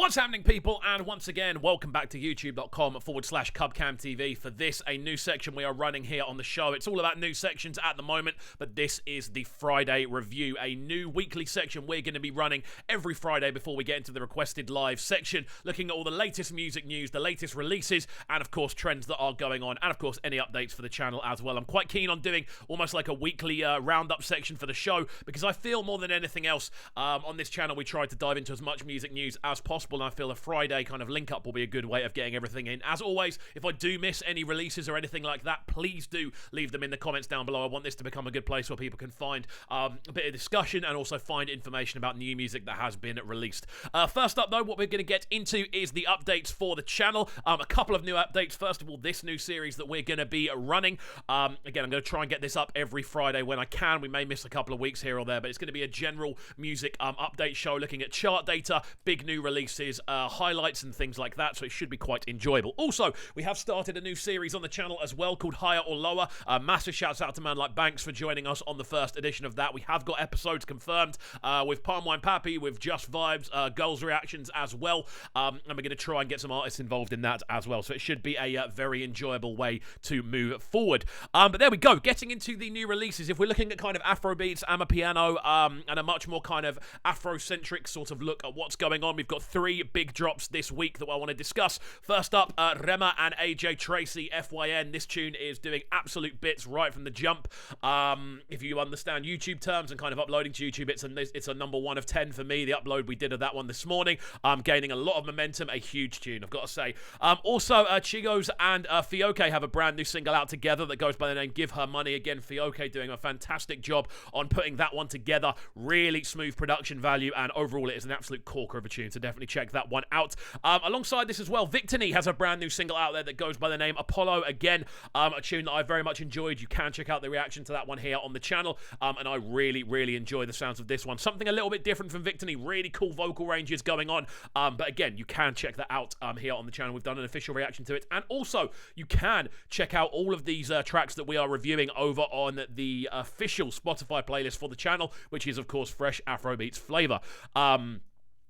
What's happening, people? And once again, welcome back to youtube.com/CubCamTV for this, a new section we are running here on the show. It's all about new sections at the moment, but this is the Friday review, a new weekly section we're going to be running every Friday before we get into the requested live section, looking at all the latest music news, the latest releases, and of course trends that are going on, and of course any updates for the channel as well. I'm quite keen on doing almost like a weekly roundup section for the show, because I feel more than anything else on this channel we try to dive into as much music news as possible, and I feel a Friday kind of link up will be a good way of getting everything in. As always, if I do miss any releases or anything like that, please do leave them in the comments down below. I want this to become a good place where people can find a bit of discussion and also find information about new music that has been released. First up though, what we're going to get into is the updates for the channel. A couple of new updates. First of all, this new series that we're going to be running. Again, I'm going to try and get this up every Friday when I can. We may miss a couple of weeks here or there, but it's going to be a general music update show looking at chart data, big new releases, highlights and things like that, so it should be quite enjoyable. Also, we have started a new series on the channel as well called Higher or Lower. Massive shouts out to man like Banks for joining us on the first edition of that. We have got episodes confirmed with Palm Wine Pappy, with Just Vibes, girls reactions as well, and we're going to try and get some artists involved in that as well, so it should be a very enjoyable way to move forward. But there we go, getting into the new releases. If we're looking at kind of Afro beats, Amapiano, and a much more kind of Afro-centric sort of look at what's going on, we've got three big drops this week that I want to discuss. First up, REMA and AJ TRACEY, FYN. This tune is doing absolute bits right from the jump. If you understand YouTube terms and kind of uploading to YouTube, it's a number 1 of 10 for me. The upload we did of that one this morning, gaining a lot of momentum, a huge tune, I've got to say. Also, Chigos and Fioke have a brand new single out together that goes by the name Give Her Money. Again, Fioke doing a fantastic job on putting that one together. Really smooth production value, and overall it is an absolute corker of a tune, so definitely check that one out. Alongside this as well, Victony has a brand new single out there that goes by the name Apollo. Again, a tune that I very much enjoyed. You can check out the reaction to that one here on the channel, and I really enjoy the sounds of this one. Something a little bit different from Victony, really cool vocal ranges going on, but again, you can check that out here on the channel. We've done an official reaction to it, and also you can check out all of these tracks that we are reviewing over on the official Spotify playlist for the channel, which is of course Fresh Afrobeats Flavor.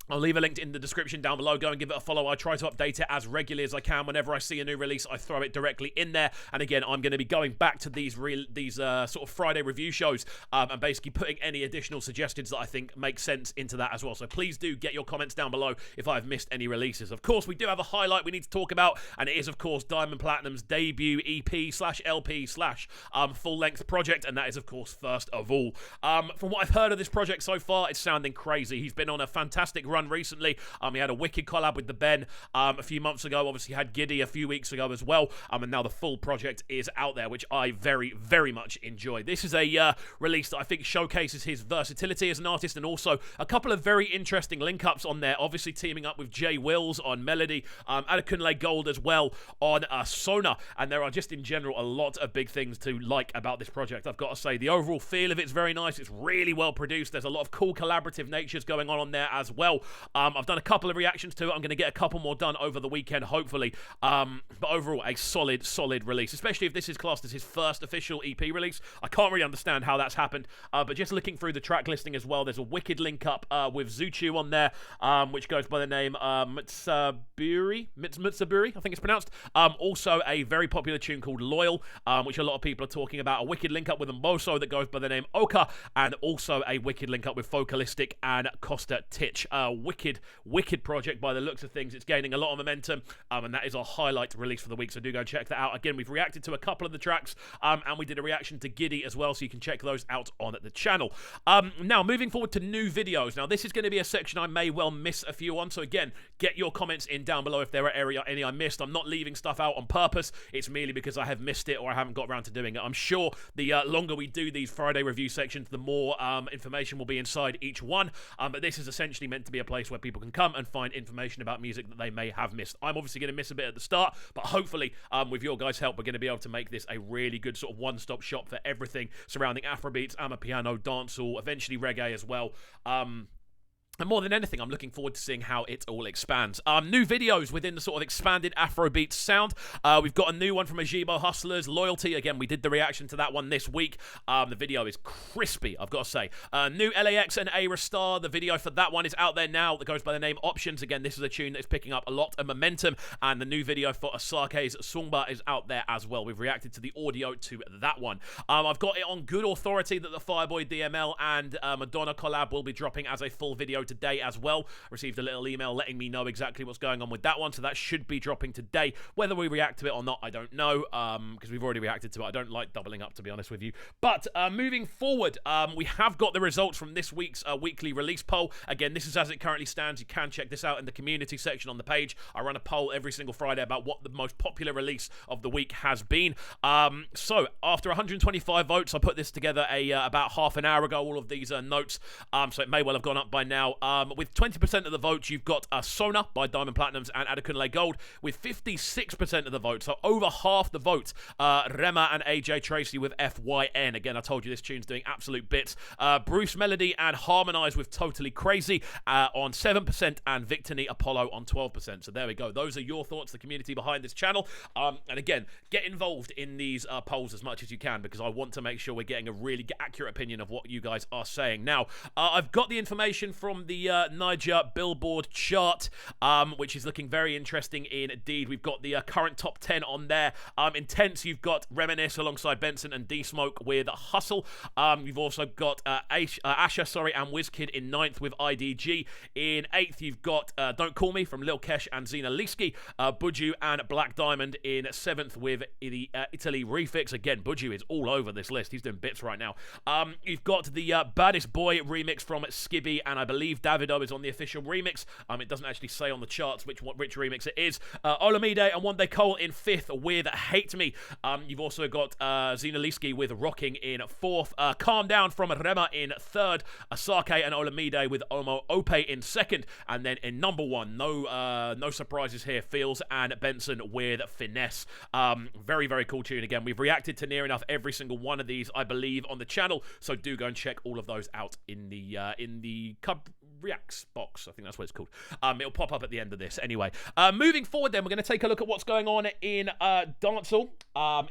I'll leave a link in the description down below. Go and give it a follow. I try to update it as regularly as I can. Whenever I see a new release, I throw it directly in there. And again, I'm going to be going back to these sort of Friday review shows and basically putting any additional suggestions that I think make sense into that as well. So please do get your comments down below if I've missed any releases. Of course, we do have a highlight we need to talk about, and it is, of course, Diamond Platinum's debut EP/LP/full-length project, and that is, of course, First of All. From what I've heard of this project so far, it's sounding crazy. He's been on a fantastic run recently. He had a wicked collab with the Ben a few months ago. Obviously had Giddy a few weeks ago as well, and now the full project is out there, which I very much enjoy. This is a release that I think showcases his versatility as an artist, and also a couple of very interesting link-ups on there, obviously teaming up with Jay Wills on Melody, Adekunle Gold as well on Sona, and there are just in general a lot of big things to like about this project. I've got to say, the overall feel of it's very nice. It's really well produced. There's a lot of cool collaborative natures going on there as well. I've done a couple of reactions to it. I'm going to get a couple more done over the weekend, hopefully. But overall, a solid release, especially if this is classed as his first official EP release. I can't really understand how that's happened, but just looking through the track listing as well, there's a wicked link up with Zuchu on there, which goes by the name Mutsaburi, I think it's pronounced. Also, a very popular tune called Loyal, which a lot of people are talking about. A wicked link up with Mboso that goes by the name Oka, and also a wicked link up with Focalistic and Costa Titch. Wicked project by the looks of things. It's gaining a lot of momentum, and that is our highlight release for the week, so do go check that out. Again, we've reacted to a couple of the tracks, and we did a reaction to Giddy as well, so you can check those out on the channel. Now, moving forward to new videos. Now, this is going to be a section I may well miss a few on, so again, get your comments in down below if there are any I missed. I'm not leaving stuff out on purpose. It's merely because I have missed it or I haven't got around to doing it. I'm sure the longer we do these Friday review sections, the more information will be inside each one, but this is essentially meant to be a place where people can come and find information about music that they may have missed. I'm obviously going to miss a bit at the start, but hopefully with your guys' help, we're going to be able to make this a really good sort of one-stop shop for everything surrounding Afrobeats, Amapiano, dancehall, eventually reggae as well. And more than anything, I'm looking forward to seeing how it all expands. New videos within the sort of expanded Afrobeat sound. We've got a new one from Ajibo Hustlers, Loyalty. Again, we did the reaction to that one this week. The video is crispy, I've got to say. New LAX and A Star. The video for that one is out there now. That goes by the name Options. Again, this is a tune that's picking up a lot of momentum. And the new video for Asake's Sungba is out there as well. We've reacted to the audio to that one. I've got it on good authority that the Fireboy DML and Madonna collab will be dropping as a full video today as well. Received a little email letting me know exactly what's going on with that one, so that should be dropping today. Whether we react to it or not, I don't know, because we've already reacted to it. I don't like doubling up, to be honest with you. But moving forward, we have got the results from this week's weekly release poll. Again, this is as it currently stands. You can check this out in the community section on the page. I run a poll every single Friday about what the most popular release of the week has been. So after 125 votes, I put this together about half an hour ago, all of these notes, so it may well have gone up by now. With 20% of the votes, you've got Sona by Diamond Platinums and Adekunle Gold with 56% of the votes, so over half the votes. REMA and AJ TRACEY with FYN. Again, I told you this tune's doing absolute bits. Bruce Melody and Harmonize with Totally Crazy on 7% and Victony Apollo on 12%. So there we go. Those are your thoughts, the community behind this channel. And again, get involved in these polls as much as you can, because I want to make sure we're getting a really accurate opinion of what you guys are saying. Now, I've got the information from the Niger Billboard chart, which is looking very interesting indeed. We've got the current top 10 on there. Intense, you've got Reminisce alongside Benson and D-Smoke with Hustle. You've also got Asha and Wizkid in 9th with IDG. In 8th, you've got Don't Call Me from Lil Kesh and Zena Liski. Buju and Black Diamond in 7th with the Italy Refix. Again, Buju is all over this list. He's doing bits right now. You've got the Baddest Boy remix from Skibby, and I believe Davido is on the official remix. It doesn't actually say on the charts which remix it is. Olamide and One Day Cole in 5th with Hate Me. You've also got Zena Liski with Rocking in 4th. Calm Down from Rema in 3rd. Asake and Olamide with Omo Ope in 2nd. And then in number 1, no surprises here, Feels and Benson with Finesse. Very, very cool tune. Again, we've reacted to near enough every single one of these, I believe, on the channel. So do go and check all of those out in the CubReacts box. I think that's what it's called. It'll pop up at the end of this anyway. Moving forward then, we're going to take a look at what's going on in dancehall.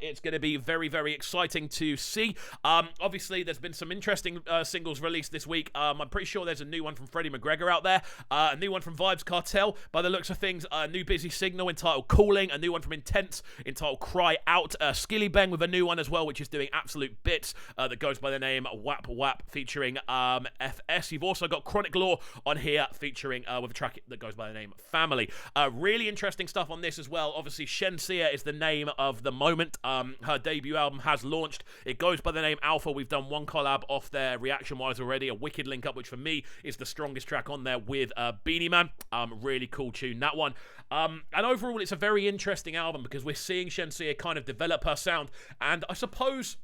It's going to be very, very exciting to see. Obviously, there's been some interesting singles released this week. I'm pretty sure there's a new one from Freddie McGregor out there. A new one from Vibes Cartel, by the looks of things. A new Busy Signal entitled Calling. A new one from Intense entitled Cry Out. Skilly Bang with a new one as well, which is doing absolute bits. That goes by the name Wap Wap featuring FS. You've also got Chronic Law on here featuring with a track that goes by the name Family. Really interesting stuff on this as well. Obviously, Shenseea is the name of the moment. Her debut album has launched. It goes by the name Alpha. We've done one collab off there reaction-wise already, a wicked link up, which for me is the strongest track on there with Beenie Man. Really cool tune, that one. And overall, it's a very interesting album because we're seeing Shenseea kind of develop her sound, and I suppose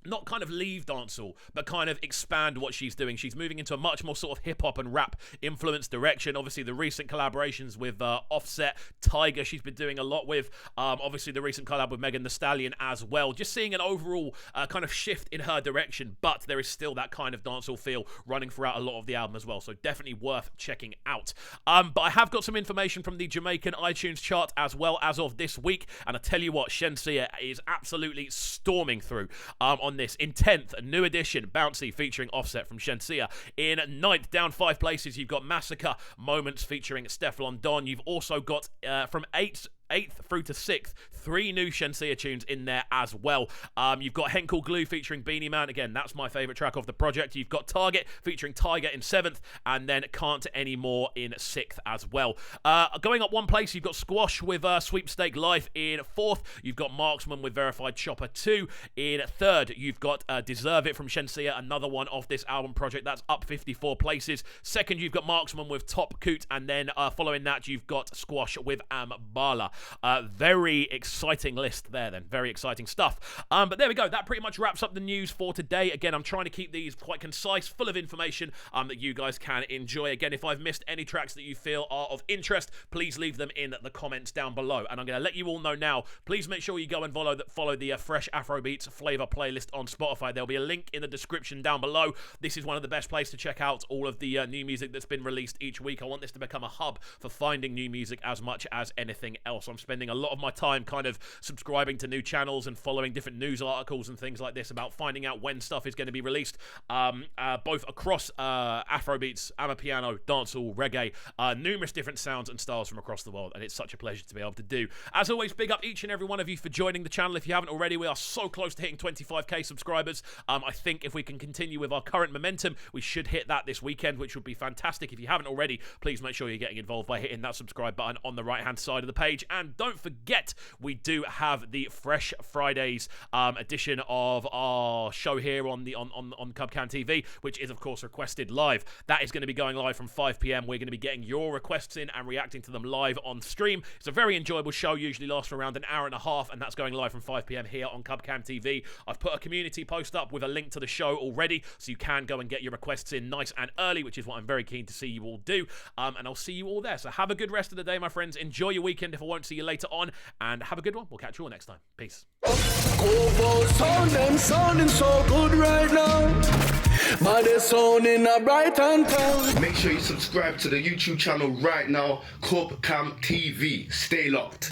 not kind of leave dancehall, but kind of expand what she's doing. She's moving into a much more sort of hip-hop and rap influenced direction. Obviously, the recent collaborations with Offset, Tiger, she's been doing a lot with. Obviously, the recent collab with Megan Thee Stallion as well. Just seeing an overall kind of shift in her direction, but there is still that kind of dancehall feel running throughout a lot of the album as well, so definitely worth checking out. But I have got some information from the Jamaican iTunes chart as well as of this week, and I tell you what, Shenseea is absolutely storming through on this. In 10th, a new edition, Bouncy, featuring Offset from Shenseea. In 9th, down 5 places, you've got Massacre, Moments, featuring Stefflon Don. You've also got from 8th through to 6th, 3 new Shenseea tunes in there as well. You've got Henkel Glue featuring Beenie Man. Again, that's my favourite track of the project. You've got Target featuring Tiger in 7th, and then Can't Anymore in 6th as well. Going up 1 place, you've got Squash with Sweepstake Life in 4th. You've got Marksman with Verified Chopper 2 in 3rd. You've got Deserve It from Shenseea, another one off this album project. That's up 54 places. 2nd, you've got Marksman with Top Coot, and then following that, you've got Squash with Ambala. Very exciting list there then. Very exciting stuff. But there we go. That pretty much wraps up the news for today. Again, I'm trying to keep these quite concise, full of information that you guys can enjoy. Again, if I've missed any tracks that you feel are of interest, please leave them in the comments down below. And I'm going to let you all know now, please make sure you go and follow the Fresh Afrobeats Flavor playlist on Spotify. There'll be a link in the description down below. This is one of the best places to check out all of the new music that's been released each week. I want this to become a hub for finding new music as much as anything else. I'm spending a lot of my time kind of subscribing to new channels and following different news articles and things like this about finding out when stuff is going to be released, both across Afrobeats, Amapiano, dancehall, reggae, numerous different sounds and styles from across the world, and it's such a pleasure to be able to do. As always, big up each and every one of you for joining the channel. If you haven't already, we are so close to hitting 25k subscribers. I think if we can continue with our current momentum, we should hit that this weekend, which would be fantastic. If you haven't already, please make sure you're getting involved by hitting that subscribe button on the right hand side of the page. And don't forget, we do have the Fresh Fridays edition of our show here on CubCamTV, which is of course requested live. That is going to be going live from 5 p.m. We're going to be getting your requests in and reacting to them live on stream. It's a very enjoyable show, usually lasts for around an hour and a half, and that's going live from 5 p.m. here on CubCamTV. I've put a community post up with a link to the show already, so you can go and get your requests in nice and early, which is what I'm very keen to see you all do. And I'll see you all there. So have a good rest of the day, my friends. Enjoy your weekend if I won't see you later on, and have a good one. We'll catch you all next time. Peace. Sounding so good right now. But they're sounding a bright and town. Make sure you subscribe to the YouTube channel right now, CubCamTV. Stay locked.